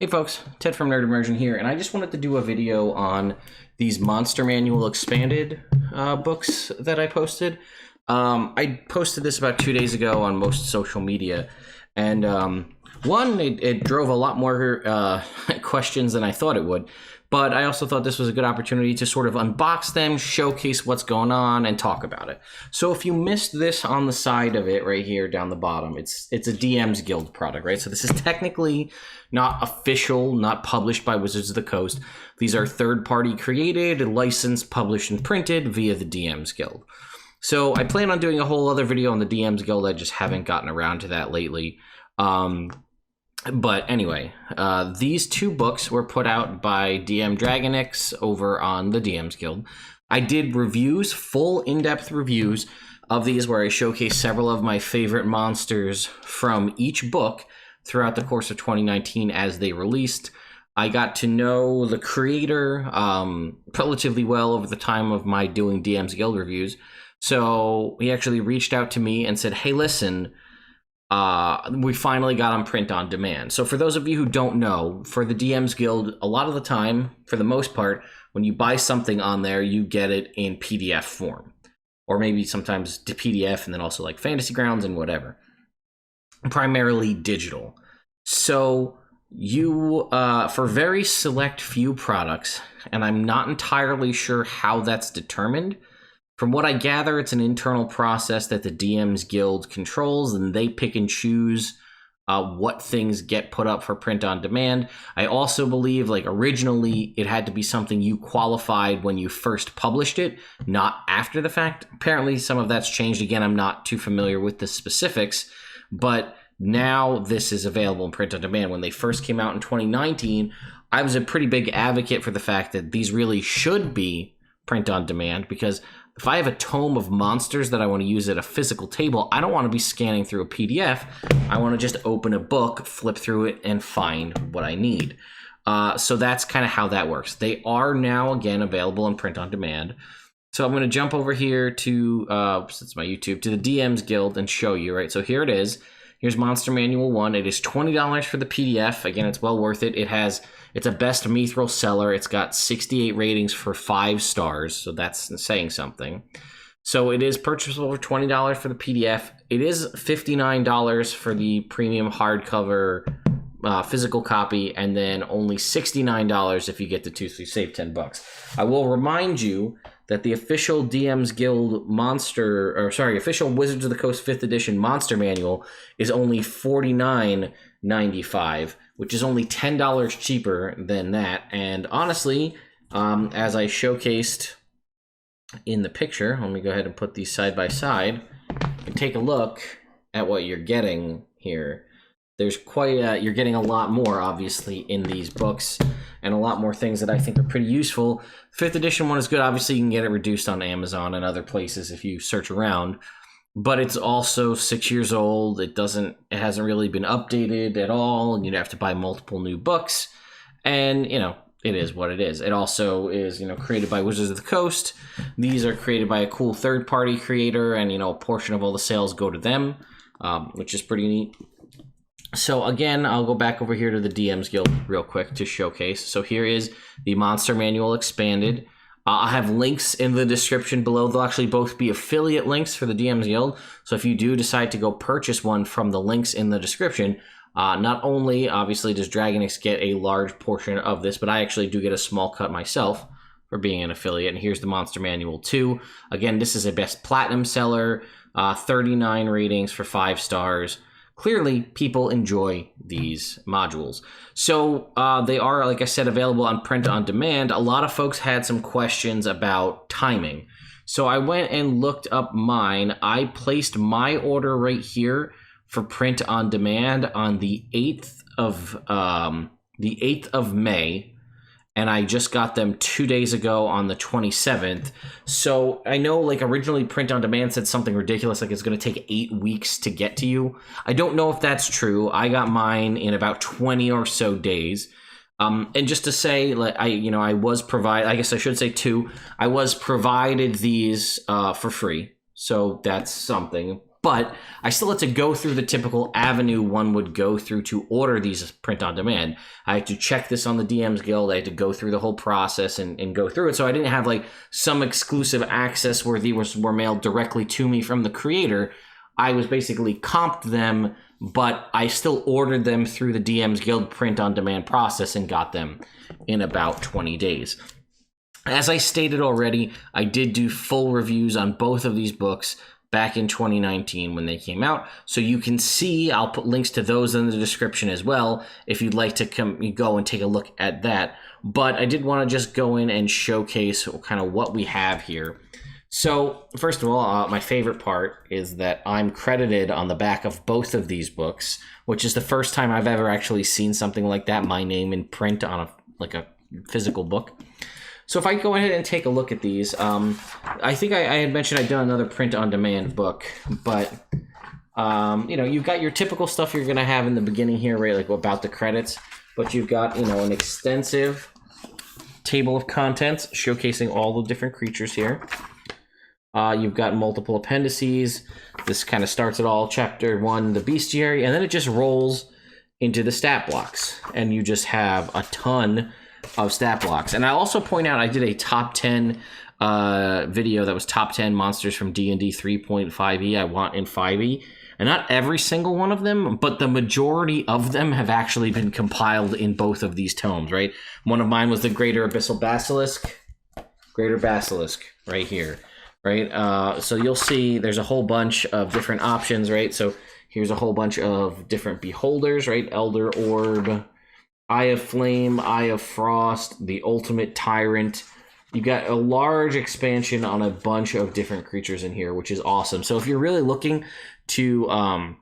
Hey folks, Ted from Nerd Immersion here, and I just wanted to do a video on these Monster Manual Expanded books that I posted. I posted this about 2 days ago on most social media, and one, it drove a lot more questions than I thought it would, but I also thought this was a good opportunity to sort of unbox them, showcase what's going on, and talk about it. So if you missed this on the side of it right here down the bottom, it's a DM's Guild product, right? So this is technically not official, not published by Wizards of the Coast. These are third-party created, licensed, published, and printed via the DM's Guild. So I plan on doing a whole other video on the DM's Guild. I just haven't gotten around to that lately. But anyway, these two books were put out by DM Dragonix over on the DM's Guild. I did reviews, full in-depth reviews of these where I showcased several of my favorite monsters from each book throughout the course of 2019 as they released. I got to know the creator relatively well over the time of my doing DM's Guild reviews. So he actually reached out to me and said, hey, listen, we finally got on print on demand. So for those of you who don't know, for the DM's Guild, a lot of the time, for the most part, when you buy something on there, you get it in PDF form. Or maybe sometimes to PDF and then also like Fantasy Grounds and whatever. Primarily digital. So you, for very select few products, and I'm not entirely sure how that's determined, from what I gather, it's an internal process that the DM's Guild controls, and they pick and choose what things get put up for print on demand. I also believe, like, originally it had to be something you qualified when you first published it, not after the fact. Apparently some of that's changed. Again, I'm not too familiar with the specifics, but now this is available in print on demand. When they first came out in 2019, I was a pretty big advocate for the fact that these really should be print on demand, because if I have a tome of monsters that I want to use at a physical table, I don't want to be scanning through a PDF. I want to just open a book, flip through it, and find what I need. So that's kind of how that works. They are now, again, available in print on demand. So I'm going to jump over here to, it's my YouTube, to the DM's Guild and show you, right? So here it is. Here's Monster Manual 1. It is $20 for the PDF. Again, it's well worth it. It's a best mithril seller. It's got 68 ratings for 5 stars, so that's saying something. So it is purchasable for $20 for the PDF. It is $59 for the premium hardcover physical copy, and then only $69 if you get the two, so you save $10. I will remind you that the official DM's Guild official Wizards of the Coast 5th edition Monster Manual is only $49.95, which is only $10 cheaper than that. And honestly, as I showcased in the picture, let me go ahead and put these side by side and take a look at what you're getting here. There's you're getting a lot more, obviously, in these books, and a lot more things that I think are pretty useful. 5th edition one is good. Obviously, you can get it reduced on Amazon and other places if you search around. But it's also 6 years old. It hasn't really been updated at all, and you'd have to buy multiple new books. And, it is what it is. It also is, created by Wizards of the Coast. These are created by a cool third-party creator, and, a portion of all the sales go to them, which is pretty neat. So again, I'll go back over here to the DM's Guild real quick to showcase. So here is the Monster Manual Expanded. I have links in the description below. They'll actually both be affiliate links for the DM's Guild. So if you do decide to go purchase one from the links in the description, not only, obviously, does Dragonix get a large portion of this, but I actually do get a small cut myself for being an affiliate. And here's the Monster Manual 2. Again, this is a best platinum seller, 39 ratings for 5 stars. Clearly, people enjoy these modules. So they are, like I said, available on print on demand. A lot of folks had some questions about timing. So I went and looked up mine. I placed my order right here for print on demand on the 8th of May. And I just got them 2 days ago on the 27th. So I know, like, originally print on demand said something ridiculous, like it's going to take 8 weeks to get to you. I don't know if that's true. I got mine in about 20 or so days. And just to say, like, I was provided, I guess I should say too, I was provided these for free. So that's something. But I still had to go through the typical avenue one would go through to order these print on demand. I had to check this on the DM's Guild. I had to go through the whole process and go through it. So I didn't have like some exclusive access where these were mailed directly to me from the creator. I was basically comped them, but I still ordered them through the DM's Guild print on demand process and got them in about 20 days. As I stated already, I did do full reviews on both of these books back in 2019 when they came out. So you can see, I'll put links to those in the description as well if you'd like to go and take a look at that. But I did want to just go in and showcase kind of what we have here. So first of all, my favorite part is that I'm credited on the back of both of these books, which is the first time I've ever actually seen something like that, my name in print on a physical book. So if I go ahead and take a look at these, I think I had mentioned I'd done another print-on-demand book, but, you've got your typical stuff you're going to have in the beginning here, right, like about the credits, but you've got, an extensive table of contents showcasing all the different creatures here. You've got multiple appendices. This kind of starts it all, Chapter 1, the Bestiary, and then it just rolls into the stat blocks, and you just have a ton of stat blocks. And I also point out I did a top 10 video that was top 10 monsters from D&D 3.5e I want in 5e, and not every single one of them, but the majority of them have actually been compiled in both of these tomes, right? One of mine was the Greater Abyssal Basilisk, right here, right? So you'll see there's a whole bunch of different options, right? So here's a whole bunch of different beholders, right? Elder Orb, Eye of Flame, Eye of Frost, the Ultimate Tyrant. You got a large expansion on a bunch of different creatures in here, which is awesome. So if you're really looking to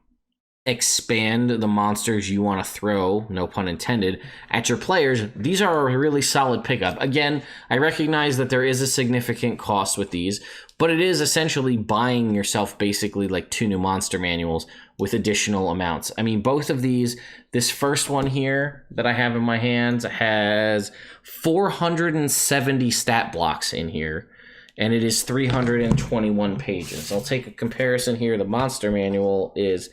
expand the monsters you want to throw, no pun intended, at your players, these are a really solid pickup. Again, I recognize that there is a significant cost with these, but it is essentially buying yourself basically like 2 new monster manuals with additional amounts. I mean, both of these, this first one here that I have in my hands has 470 stat blocks in here, and it is 321 pages. I'll take a comparison here. The monster manual is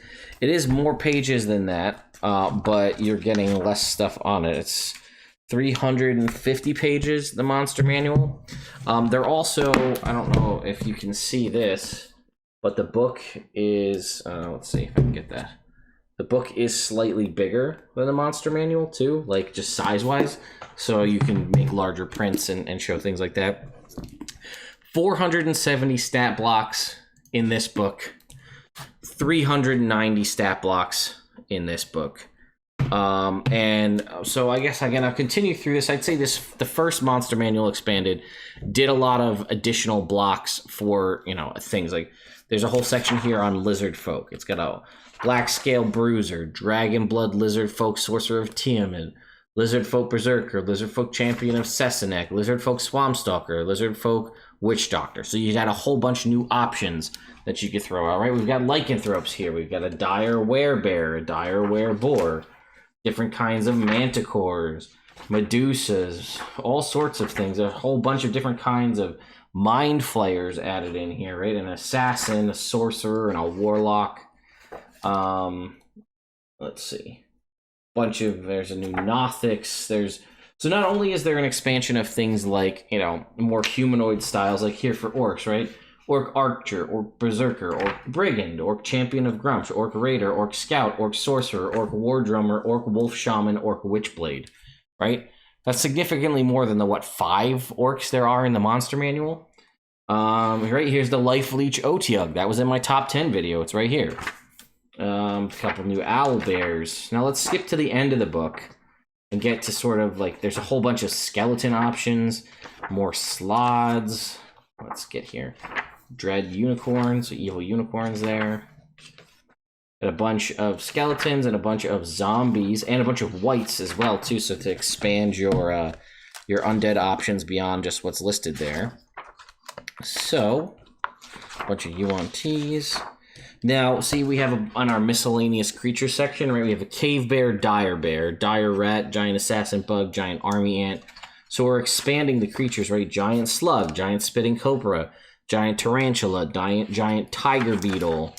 more pages than that, but you're getting less stuff on it. It's 350 pages, the monster manual. They're also, I don't know if you can see this, but the book is, let's see if I can get that. The book is slightly bigger than the monster manual too, like just size-wise, so you can make larger prints and show things like that. 470 stat blocks in this book, 390 stat blocks in this book. And so I guess again I'll continue through this. I'd say the first monster manual expanded did a lot of additional blocks for things like there's a whole section here on lizard folk. It's got a black scale bruiser, dragon blood lizard folk sorcerer of Tiamat, lizard folk berserker, lizard folk champion of Sessanek, lizard folk swampstalker, lizard folk witch doctor. So you had a whole bunch of new options that you could throw out, right? We've got lycanthropes here. We've got a dire werebear, a dire wereboar, different kinds of manticores, medusas, all sorts of things. A whole bunch of different kinds of mind flayers added in here, right? An assassin, a sorcerer, and a warlock. Let's see. There's a new Nothics. So not only is there an expansion of things like, more humanoid styles, like here for orcs, right? Orc Archer, Orc Berserker, Orc Brigand, Orc Champion of Grumsh, Orc Raider, Orc Scout, Orc Sorcerer, Orc War Drummer, Orc Wolf Shaman, Orc Witchblade, right? That's significantly more than the, 5 orcs there are in the monster manual. Right here's the Life Leech Otyug. That was in my top 10 video. It's right here. A couple new owl bears. Now let's skip to the end of the book and get to sort of there's a whole bunch of skeleton options, more sloths. Let's get here. Dread unicorns, evil unicorns there. And a bunch of skeletons and a bunch of zombies and a bunch of wights as well too, so to expand your undead options beyond just what's listed there. So a bunch of UNTs. Now, see, we have on our miscellaneous creature section, right? We have a cave bear, dire rat, giant assassin bug, giant army ant. So we're expanding the creatures, right? Giant slug, giant spitting cobra, giant tarantula, giant tiger beetle,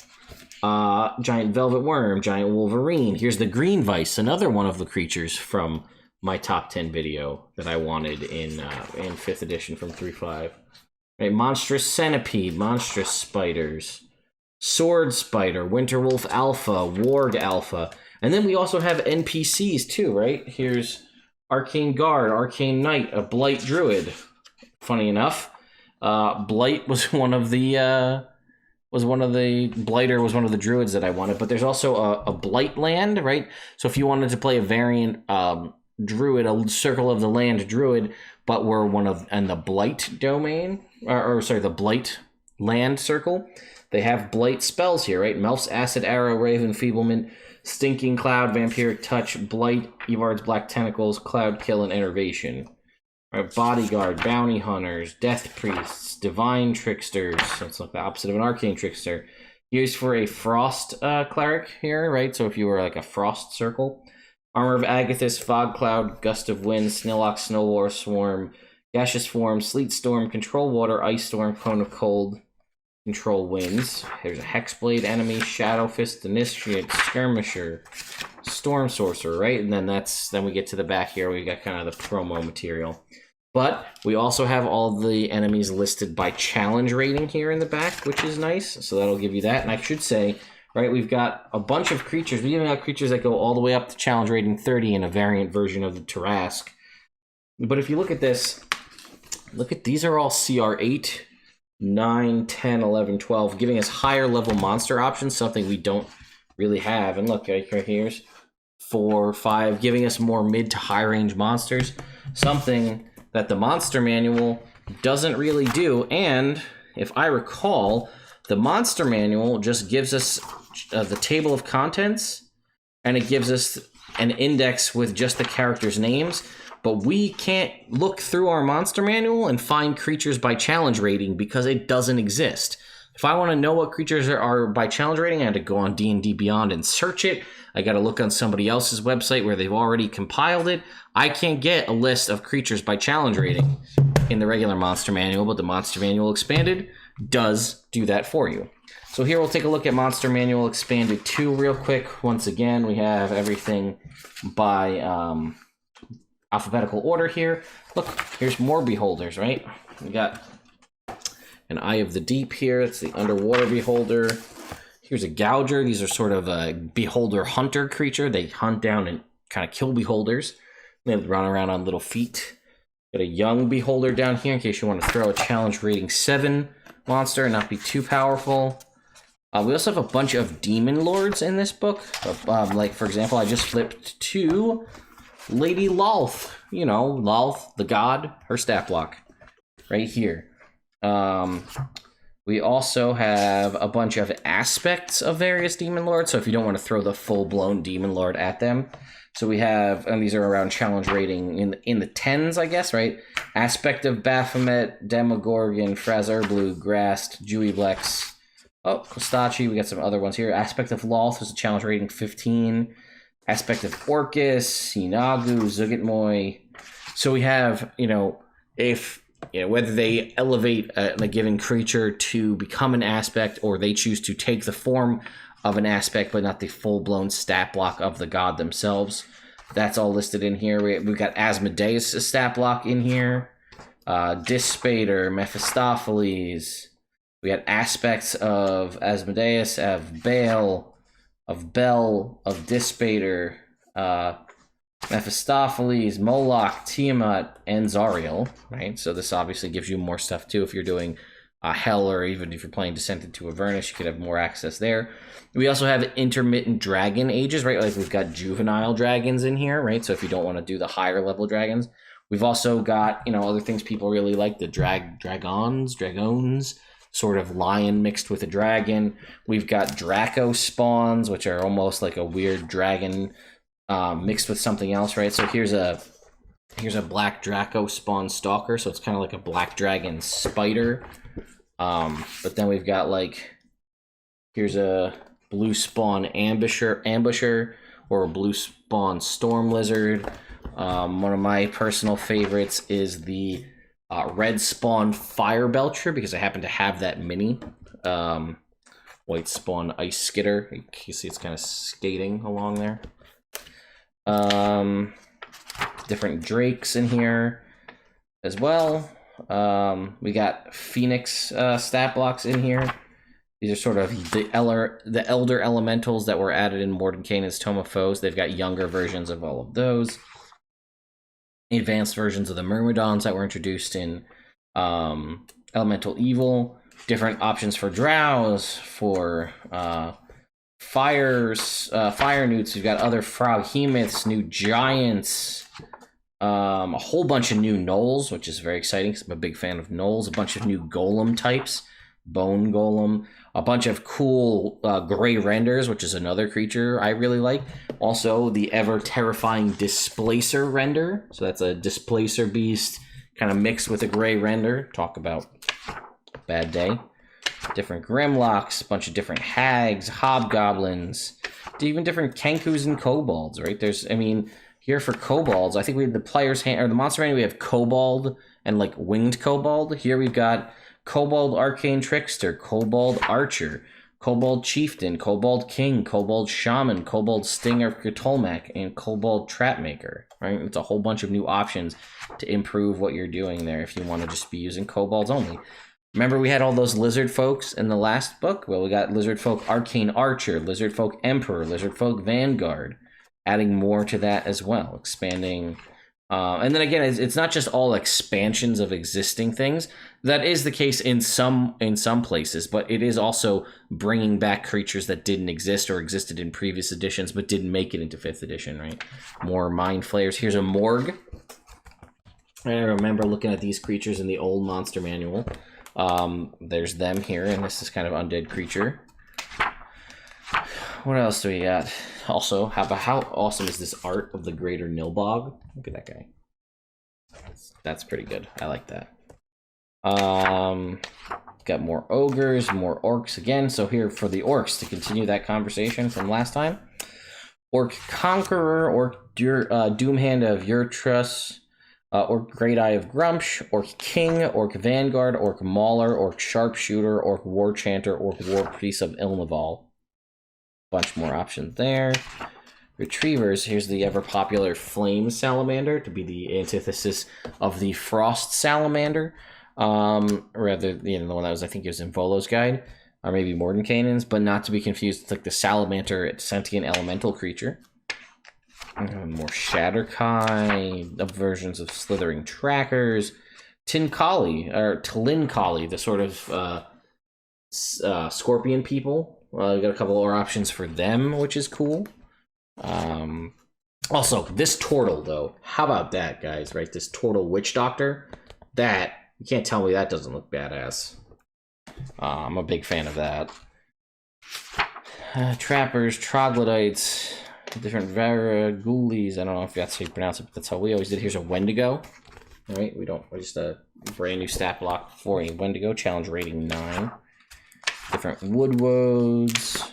Giant velvet worm, giant wolverine. Here's the green vice, another one of the creatures from my top 10 video that I wanted in 5th edition from 3.5. Right, monstrous centipede, monstrous spiders, sword spider, winterwolf alpha, warg alpha, and then we also have NPCs too, right? Here's arcane guard, arcane knight, a blight druid. Funny enough, blight was one of the blighter was one of the druids that I wanted, but there's also a blight land, right? So if you wanted to play a variant druid, a circle of the land druid, but we're one of and the blight domain, or sorry, the blight land circle, they have blight spells here, right? Melf's acid arrow, raven feeblement, stinking cloud, vampiric touch, blight, Evard's black tentacles, cloud kill, and enervation. Right, bodyguard, bounty hunters, death priests, divine tricksters. That's like the opposite of an arcane trickster. Used for a frost cleric here, right? So if you were like a frost circle. Armor of Agathis, fog cloud, gust of wind, snillock, snow war, swarm, gaseous form, sleet storm, control water, ice storm, cone of cold, control winds. There's a hexblade enemy, shadow fist, initiate, skirmisher, storm sorcerer, right? And then we get to the back here. We got kind of the promo material. But we also have all the enemies listed by challenge rating here in the back, which is nice. So that'll give you that. And I should say, right, we've got a bunch of creatures. We even got creatures that go all the way up to challenge rating 30 in a variant version of the Tarask. But if you look at this, these are all CR 8, 9, 10, 11, 12, giving us higher level monster options, something we don't really have. And look, right here's 4, 5, giving us more mid to high range monsters, something that the monster manual doesn't really do. And if I recall, the monster manual just gives us the table of contents, and it gives us an index with just the characters' names, but we can't look through our monster manual and find creatures by challenge rating because it doesn't exist. If I want to know what creatures are by challenge rating, I had to go on D&D Beyond and search it. I got to look on somebody else's website where they've already compiled it. I can't get a list of creatures by challenge rating in the regular monster manual, but the monster manual expanded does do that for you. So here we'll take a look at monster manual expanded 2 real quick. Once again, we have everything by alphabetical order here. Look, here's more beholders, right? We got an Eye of the Deep here. It's the underwater beholder. Here's a Gouger. These are sort of a beholder hunter creature. They hunt down and kind of kill beholders. They run around on little feet. Got a young beholder down here in case you want to throw a challenge rating 7 monster and not be too powerful. We also have a bunch of demon lords in this book. Like, for example, I just flipped to Lady Lolth. You know, Lolth, the god, her stat block. Right here. We also have a bunch of aspects of various demon lords, so if you don't want to throw the full-blown demon lord at them. So we have, and these are around challenge rating in the 10s, I guess, right? Aspect of Baphomet, Demogorgon, Frazerblu, Grast, Juiblex. Oh, Kostachi, we got some other ones here. Aspect of Lolth is a challenge rating 15. Aspect of Orcus, Inagu, Zugetmoy. So we have, whether they elevate a given creature to become an aspect or they choose to take the form of an aspect but not the full-blown stat block of the god themselves. That's all listed in here. We've got Asmodeus' stat block in here. Dispater, Mephistopheles. We got aspects of Asmodeus, of Baal, of Bel, of Dispater, Mephistopheles, Moloch, Tiamat, and Zariel, right? So this obviously gives you more stuff too. If you're doing Hell, or even if you're playing Descent into Avernus, you could have more access there. We also have intermittent dragon ages, right? Like we've got juvenile dragons in here, right? So if you don't want to do the higher level dragons, we've also got, other things people really like, the dragons, sort of lion mixed with a dragon. We've got Draco spawns, which are almost like a weird dragon mixed with something else, right? So here's a black Draco spawn stalker, so it's kind of like a black dragon spider. But then we've got here's a blue spawn ambusher, or a blue spawn storm lizard. One of my personal favorites is the red spawn fire belcher, because I happen to have that mini. white spawn ice skitter. You can see it's kind of skating along there. Different drakes in here as well. We got Phoenix stat blocks in here. These are sort of the elder elementals that were added in Mordenkainen's Tome of Foes. They've got younger versions of all of those. Advanced versions of the Myrmidons that were introduced in Elemental Evil. Different options for drows, for fire newts. We've got other froghemoths, new giants, a whole bunch of new gnolls, which is very exciting because I'm a big fan of gnolls. A bunch of new golem types, bone golem, a bunch of cool gray renders, which is another creature I really like. Also, the ever terrifying displacer render. So that's a displacer beast kind of mixed with a gray render. Talk about bad day. Different grimlocks, a bunch of different hags, hobgoblins, even different kenkus and kobolds, right? There's, I mean, here for kobolds, I think we have the player's hand, or the monster manual, we have kobold and like winged kobold. Here we've got kobold arcane trickster, kobold archer, kobold chieftain, kobold king, kobold shaman, kobold stinger Cthulhu, and kobold trapmaker, right? It's a whole bunch of new options to improve what you're doing there if you want to just be using kobolds only. Remember we had all those lizard folks in the last book? Well, we got lizard folk arcane archer, lizard folk emperor, lizard folk vanguard, adding more to that as well, expanding. And then again, it's not just all expansions of existing things. That is the case in some places, but it is also bringing back creatures that didn't exist or existed in previous editions but didn't make it into 5th edition, right? More mind flayers. Here's a morgue. I remember looking at these creatures in the old monster manual. There's them here, and this is kind of undead creature. What else do we got? Also, how awesome is this art of the Greater Nilbog? Look at that guy. That's pretty good. I like that. Got more ogres, more orcs again. So here for the orcs, to continue that conversation from last time. Orc Conqueror, Orc Doomhand of Yurtrus, Orc Great Eye of Grumsh, Orc King, Orc Vanguard, Orc Mauler, Orc Sharpshooter, Orc War Chanter, Orc War Priest of Ilnaval. Bunch more options there. Retrievers, here's the ever popular Flame Salamander to be the antithesis of the Frost Salamander. Rather, the one that was, I think it was in Volo's guide, or maybe Mordenkainen's, but not to be confused with like the Salamander sentient elemental creature. More Shatterkai, versions of Slithering Trackers, Tinkali, or Tlinkali, the sort of scorpion people. We got a couple more options for them, which is cool. Also, this turtle, though, how about that, guys, right? This turtle witch doctor, that, you can't tell me that doesn't look badass. I'm a big fan of that. Trappers, troglodytes, different ghoulies. I don't know if that's how you pronounce it, but that's how we always did. Here's a Wendigo. All right, we're just a brand new stat block for a Wendigo, challenge rating 9. Different woodwoads,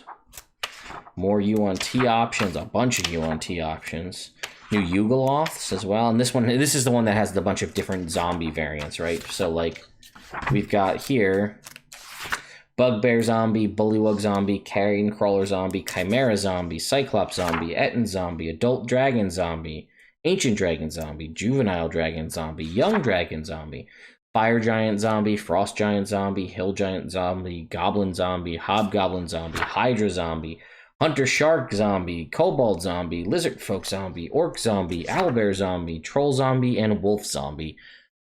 more UNT options, a bunch of UNT options, new Yugoloths as well. And this is the one that has the bunch of different zombie variants, right? So like we've got here Bugbear Zombie, Bullywug Zombie, Carrion Crawler Zombie, Chimera Zombie, Cyclops Zombie, Etten Zombie, Adult Dragon Zombie, Ancient Dragon Zombie, Juvenile Dragon Zombie, Young Dragon Zombie, Fire Giant Zombie, Frost Giant Zombie, Hill Giant Zombie, Goblin Zombie, Hobgoblin Zombie, Hydra Zombie, Hunter Shark Zombie, Kobold Zombie, Lizard Folk Zombie, Orc Zombie, Owlbear Zombie, Troll Zombie, and Wolf Zombie.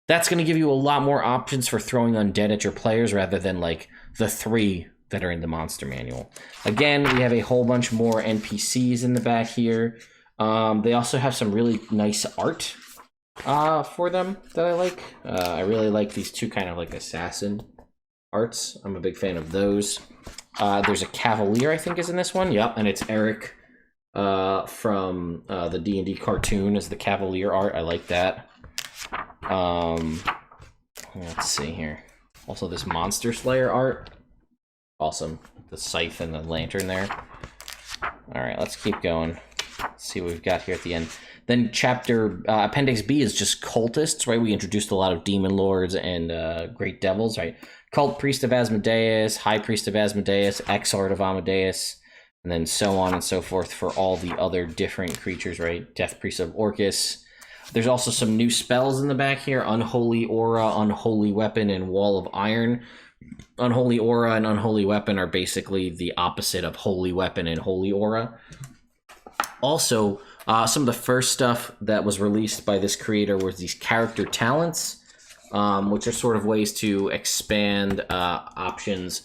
That's going to give you a lot more options for throwing undead at your players rather than like the 3 that are in the monster manual. Again, we have a whole bunch more NPCs in the back here. They also have some really nice art for them that I like. I really like these 2 kind of like assassin arts. I'm a big fan of those. There's a Cavalier, I think, is in this one. Yep, and it's Eric from the D&D cartoon as the Cavalier art. I like that. Let's see here. Also, this Monster Slayer art. Awesome. The scythe and the lantern there. All right, let's keep going. Let's see what we've got here at the end. Then chapter appendix B is just cultists, right? We introduced a lot of demon lords and great devils, right? Cult priest of Asmodeus, high priest of Asmodeus, exort of Amadeus, and then so on and so forth for all the other different creatures, right? Death priest of Orcus. There's also some new spells in the back here: Unholy Aura, Unholy Weapon, and Wall of Iron. Unholy Aura and Unholy Weapon are basically the opposite of Holy Weapon and Holy Aura. Also, some of the first stuff that was released by this creator was these character talents, which are sort of ways to expand options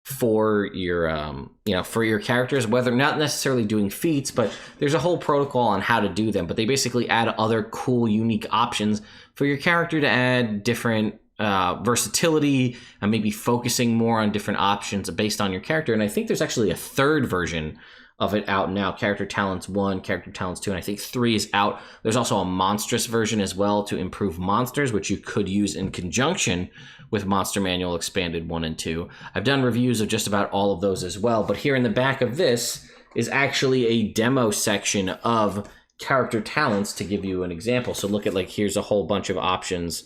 for your for your characters, whether not necessarily doing feats, but there's a whole protocol on how to do them. But they basically add other cool, unique options for your character to add different versatility and maybe focusing more on different options based on your character. And I think there's actually a third version of it out now, Character Talents 1, Character Talents 2, and I think 3 is out. There's also a monstrous version as well to improve monsters, which you could use in conjunction with Monster Manual Expanded 1 and 2. I've done reviews of just about all of those as well, but here in the back of this is actually a demo section of Character Talents to give you an example. So look at, like, here's a whole bunch of options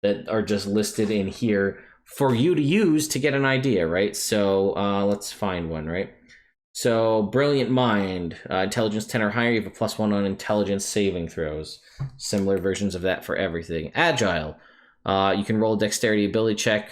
that are just listed in here for you to use to get an idea, right? So let's find one, right? So, Brilliant Mind, intelligence 10 or higher, you have a +1 on intelligence saving throws. Similar versions of that for everything. Agile, you can roll a dexterity ability check.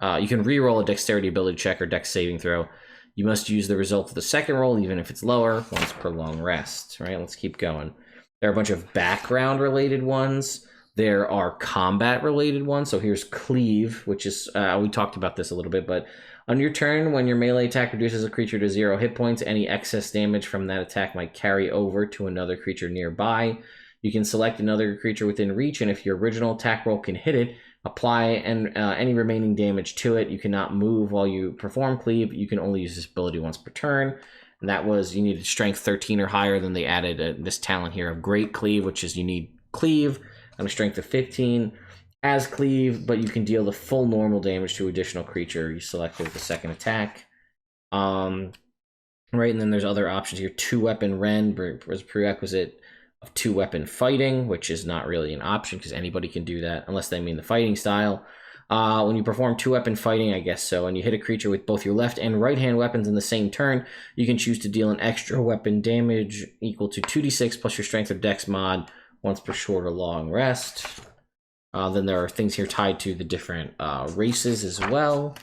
You can re-roll a dexterity ability check or dex saving throw. You must use the result of the second roll, even if it's lower, once per long rest. Right, let's keep going. There are a bunch of background-related ones. There are combat-related ones. So here's Cleave, which is, we talked about this a little bit, but on your turn, when your melee attack reduces a creature to 0 hit points, any excess damage from that attack might carry over to another creature nearby. You can select another creature within reach, and if your original attack roll can hit it, apply any remaining damage to it. You cannot move while you perform Cleave. You can only use this ability once per turn. And that was, you needed strength 13 or higher. Then they added this talent here of Great Cleave, which is you need Cleave and a strength of 15 as Cleave, but you can deal the full normal damage to additional creature you selected with the second attack. Right, and then there's other options here. 2-weapon Rend was a prerequisite of 2-weapon Fighting, which is not really an option because anybody can do that unless they mean the fighting style. When you perform 2-weapon Fighting, I guess so, and you hit a creature with both your left and right hand weapons in the same turn, you can choose to deal an extra weapon damage equal to 2d6 plus your strength or dex mod once per short or long rest. Then there are things here tied to the different races as well.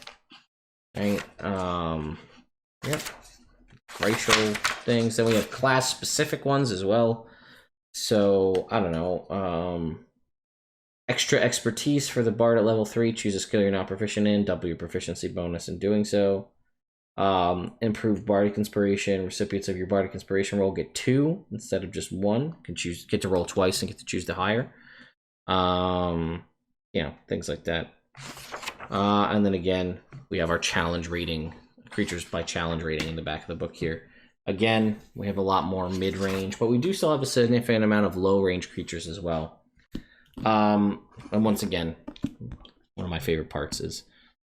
Right? Yep. Racial things. Then we have class-specific ones as well. So, I don't know. Extra expertise for the bard at level 3. Choose a skill you're not proficient in. Double your proficiency bonus in doing so. Improved bardic inspiration. Recipients of your bardic inspiration roll get 2 instead of just 1. Get to roll twice and get to choose the higher. Things like that. And then again, we have our challenge rating, creatures by challenge rating in the back of the book here. Again, we have a lot more mid-range, but we do still have a significant amount of low-range creatures as well. And once again, one of my favorite parts is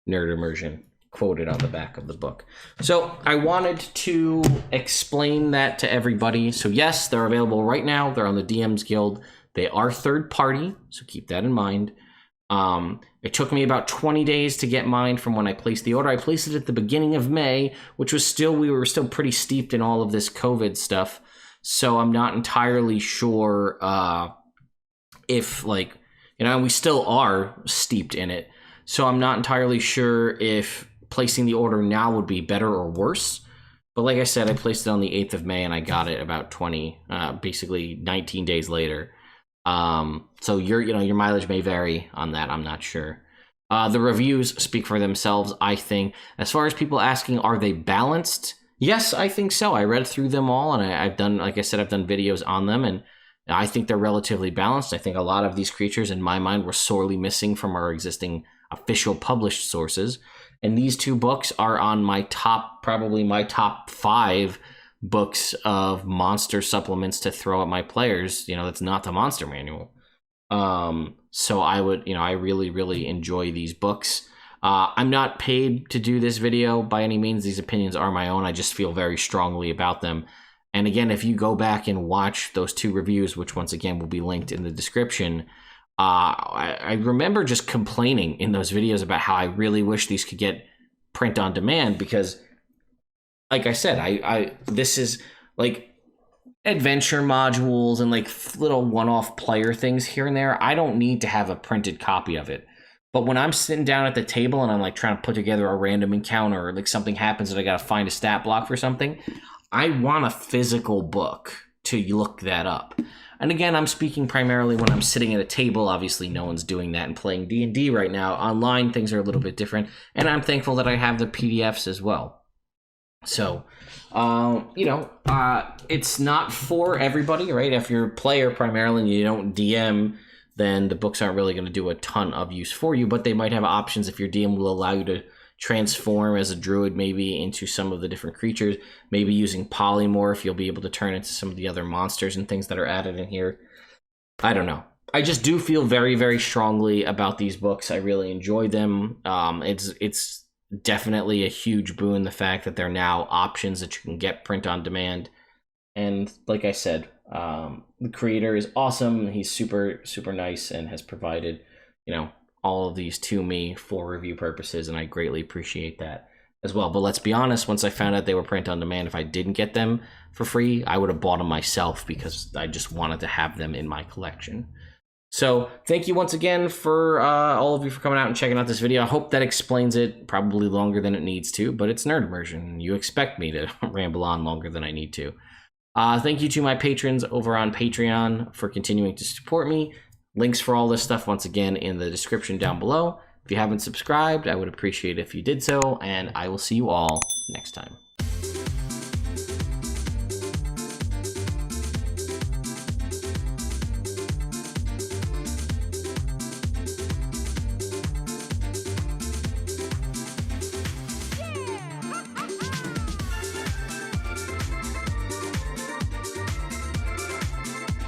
Nerd Immersion, quoted on the back of the book. So I wanted to explain that to everybody. So yes, they're available right now. They're on the DM's Guild. They are third party, so keep that in mind. It took me about 20 days to get mine from when I placed the order. I placed it at the beginning of May, which was we were still pretty steeped in all of this COVID stuff. So I'm not entirely sure if, we still are steeped in it. So I'm not entirely sure if placing the order now would be better or worse. But like I said, I placed it on the 8th of May and I got it about basically 19 days later. So your mileage may vary on that. I'm not sure. The reviews speak for themselves, I think. As far as people asking, are they balanced? Yes, I think so. I read through them all, and I've done videos on them, and I think they're relatively balanced. I think a lot of these creatures, in my mind, were sorely missing from our existing official published sources. And these 2 books are on probably my top 5 books of monster supplements to throw at my players. That's not the Monster Manual. So I would, I really, really enjoy these books. I'm not paid to do this video by any means. These opinions are my own. I just feel very strongly about them. And again, if you go back and watch those 2 reviews, which once again will be linked in the description, I remember just complaining in those videos about how I really wish these could get print on demand, because like I said, I this is like adventure modules and like little one-off player things here and there. I don't need to have a printed copy of it. But when I'm sitting down at the table and I'm like trying to put together a random encounter, or like something happens and I got to find a stat block for something, I want a physical book to look that up. And again, I'm speaking primarily when I'm sitting at a table. Obviously, no one's doing that and playing D&D right now. Online, things are a little bit different. And I'm thankful that I have the PDFs as well. So, it's not for everybody, right? If you're a player primarily and you don't DM, then the books aren't really going to do a ton of use for you, but they might have options if your DM will allow you to transform as a druid maybe into some of the different creatures, maybe using polymorph, you'll be able to turn into some of the other monsters and things that are added in here. I don't know. I just do feel very, very strongly about these books. I really enjoy them. It's definitely a huge boon, the fact that they're now options that you can get print on demand. And like I said, the creator is awesome. He's super, super nice and has provided, all of these to me for review purposes, and I greatly appreciate that as well. But let's be honest, once I found out they were print on demand, if I didn't get them for free, I would have bought them myself because I just wanted to have them in my collection. So thank you once again for all of you for coming out and checking out this video. I hope that explains it, probably longer than it needs to, but it's Nerd Immersion. You expect me to ramble on longer than I need to. Thank you to my patrons over on Patreon for continuing to support me. Links for all this stuff, once again, in the description down below. If you haven't subscribed, I would appreciate it if you did so, and I will see you all next time.